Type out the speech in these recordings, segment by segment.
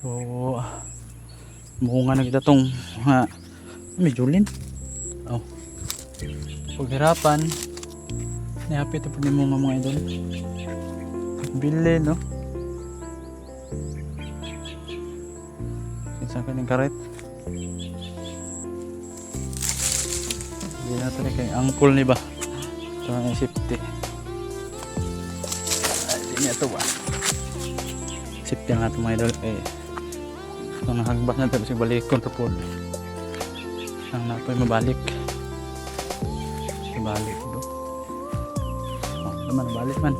So bunga na kita tong medyo lin. Oh. Paghirapan nihapit ito po mga idol. Bili no. Isa ka ng karet. Hindi na ito kay angkol ni ba. Ito na yung safety. Hindi niya ito ba. Safety nga ito mga idol. Ito nahagbas na ito. Kasi balik ko ito po. Ang napoy mabalik. Balik ito. Oh, naman balik man.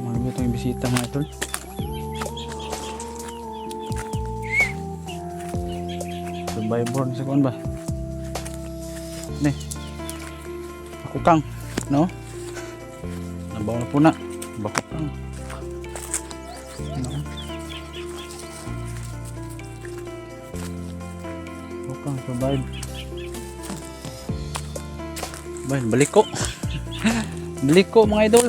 Mga itong bisita mga idol. Survivor sa kuan ba? Ne. Ako kang, no? Nabaw na po na. Bako kang. No? Ako kang survive. Balik ko. Balik ko mga idol.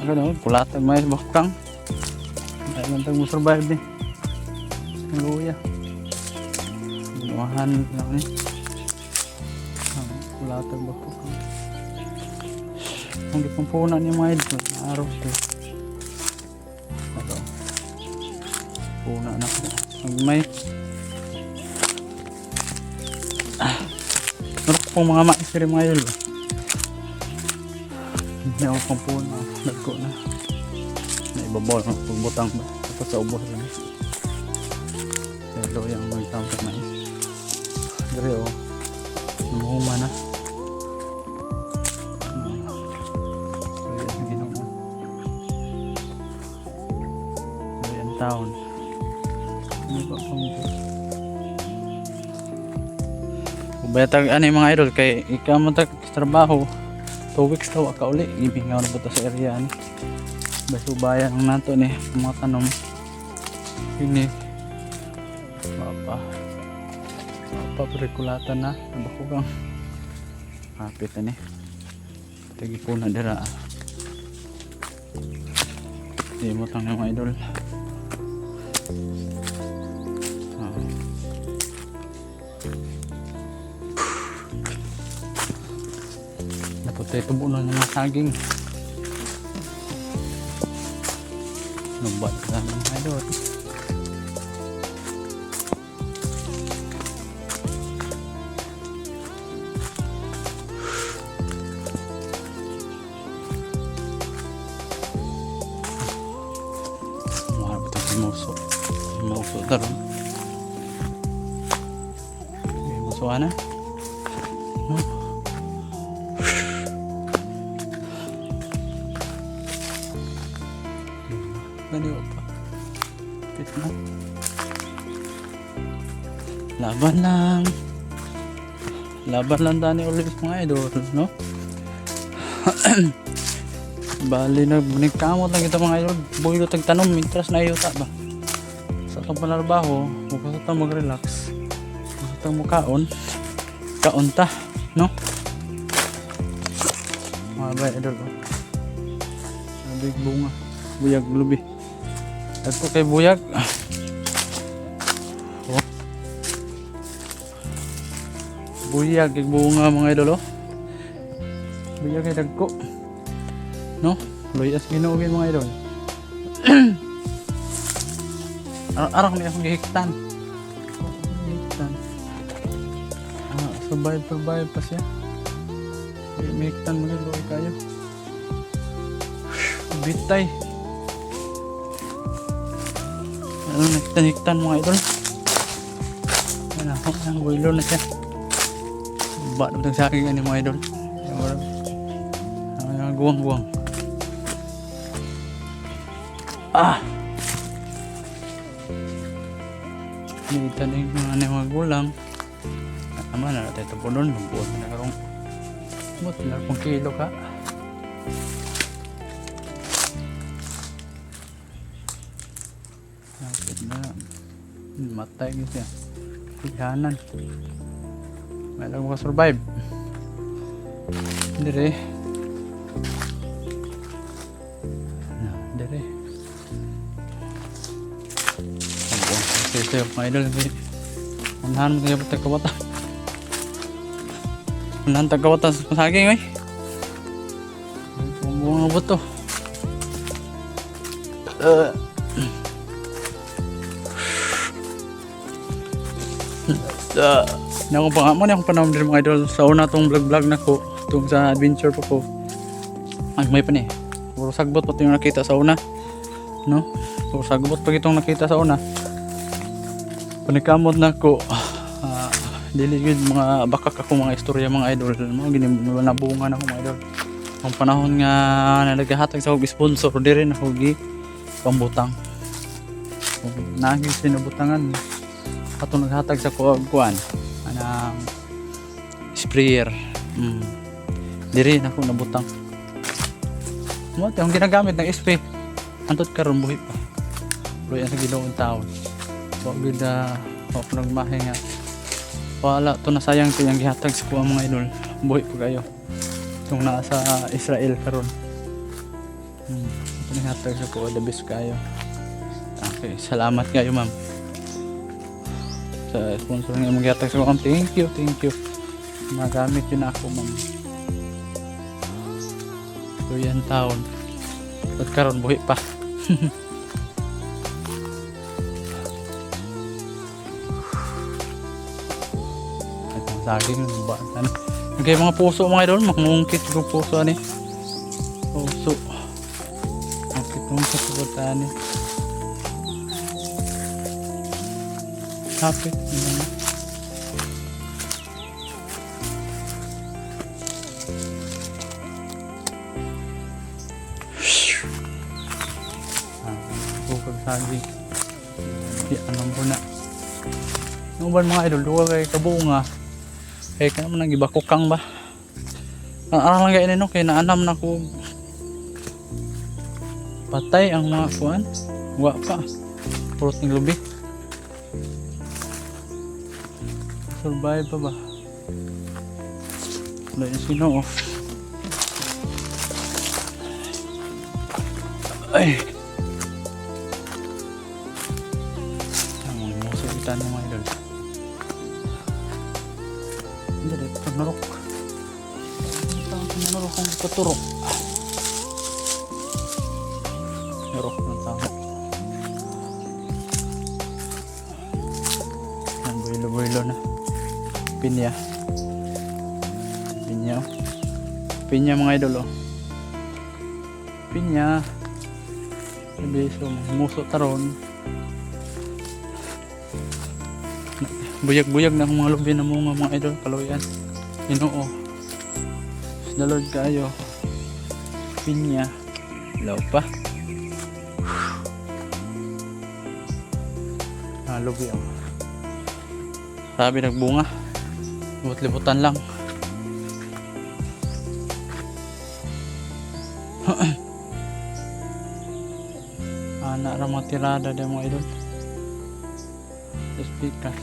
Ano, kulatag may bako kang. Ay man tag mo survive ni. Luya. Bunuhan lang ni. Kulatag bako kang. Ang gipong puna ni mga idol. Araw to. Ito. Puna na ko. Ang may meron pong mga mais rin mga idol. Hindi ako pang puna. Nagko na. Naibabol. Pagbutang ba? Tapos sa ubos lang. Pero yung magtamsak mais. Dari o. Namuhuma na. Taon. Ano ba kung bayatag ano yung mga idol kay ikaw mo sa trabaho 2 weeks daw ka uli ibingaw na po sa area ni basubayan ng nato ni mga tanom ini papa perikulatan na bako kang kapit ni tagi po na dira di mo tang mga idol. Naputay tubo na ng saging. Nubat ka mga idol. Muso taron. Muso ana. No. Gani pa. Pit na. Laban lang. Laban lang dani ulit mga idol, no? Bali na nagkamot lang kita mga idol. Buhilo tagtanom, mintras na iyota ba? Sa itong panarbaho, huwag sa itong mag-relax. Huwag sa itong mukaon. Kaunta, no? Mga bay idol, oh. Nabig bunga. Buyag lubi. Ito kay buyag. Oh. Buyag kay bunga mga idol, oh. Buyag kay dagko. No? Loyas ginuugin mga idol. Araw niya akong gihiktan. Survive pa siya. May hiktan mo rin loy kayo. Bitay. Ano hiktan mga idol? Ano ako, ang boilo na siya. Ba't naman sa akin mga idol? Ang guwang-guwang. Nilitan yung mga gulang. Naman na natin ito po doon. Buwan na karong buwan na karong kilo ka. Napit na matay ko siya. Pihanan. May lang makasurvive. Dire. tayo mga idol. Unahan mo tayo tagkawata. Unahan tagkawata sa saging ay. Buong abot to. Hindi ako pa nga mo, hindi ako panahon din mga idol. Sa una tong vlog na ko, itong sa adventure pa ko. Ay, may pa ni. Puro sagbot pa ito yung nakita sa una. No? Puro sagbot pa itong nakita sa una. Panikamot na ko. Dili yun mga bakak ako mga istorya mga idol. Mga ginabungan ako mga idol. Ang panahon nga na naghahatag sa sponsor, di rin ako pambutang. Naging sinabutangan. Ato naghatag sa kuan anang sprayer. Di rin ako nabutang. Mo ang ginagamit ng SP. Antot karon buhi pa. Luya sa Ginoong taon. Wa gid ako nagmahe nga. Wala to na sayang to yung gihatag sa kuha mga idol. Buhi pa kayo. Itong nasa Israel karon. Ito naghatag sa kuha the best kayo. Okay, salamat kayo ma'am. Sa sponsor nga mag-hatag sa kuha. Thank you. Magamit yun ako ma'am. So yan taon. At karon buhi pa. Saging ba ano okay mga puso mga idol makungkit yung puso ani puso makit yung puso ani kapit bukag saging anong po na ano ba mga idol duwa kay kabunga kaya ka naman nang ibakukang ba ang lang gaya no kaya naanam na ko patay ang mga kuan wa pa purot ng lubi survive pa ba wala yung sino oh ay ang musulitan ng mga idol hindi ito narok narok ang katurok narok ng tao ang builo na pinya mga idol oh pinya so muso taron buyag na akong mga lubi na mga idol kaloyan Ginoo the Lord kayo pinya law pa lubi ako sabi nagbunga libot-libutan lang anak ramang tirada din mga idol speaker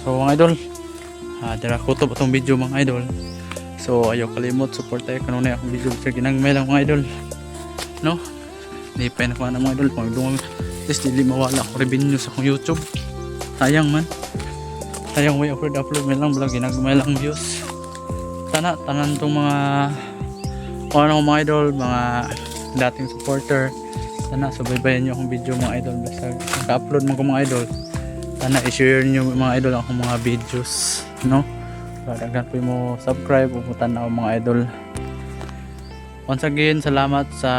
so mga idol dira kutob itong video mga idol so ayaw kalimot support tayo kanunay akong video sa ginagmay lang mga idol no di pa na ko na mga idol pag dumang just dili mawala ako revenue sa akong YouTube sayang man sayang way upload may lang vlog ginagmay lang views sana tanan tong mga mga idol mga dating supporter sana subaybayan nyo akong video mga idol basta naka-upload mo ko mga idol sana i-share nyo mga idol akong mga videos no daghan po mo subscribe o tanaw mga idol once again salamat sa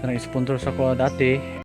nag-sponsor sa ko dati